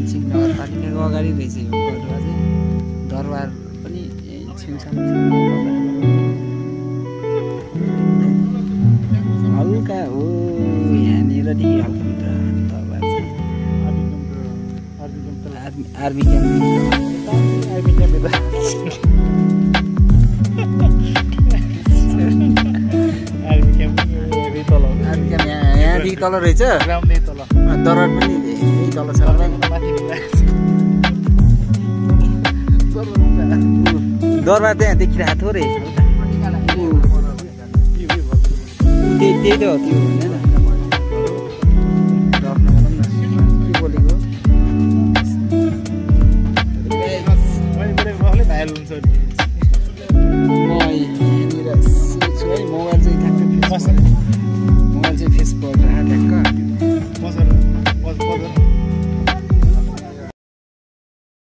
मानसिङ नगरपालिकाको अगाडि रहेछ यो बलुवा चाहिँ। दरबार पनि यही छेउछाउ हल्का हो यहाँनिर नि हल्का दरबार चाहिँ आर्मी क्याम्प यहाँदेखि तल रहेछ दरबार पनि यही तल छ दरबार त्यहाँ देखिरहेको थोरै त्यही त हो त्यो होइन के बोलेको म यहाँनिर छु है मोबाइल चाहिँ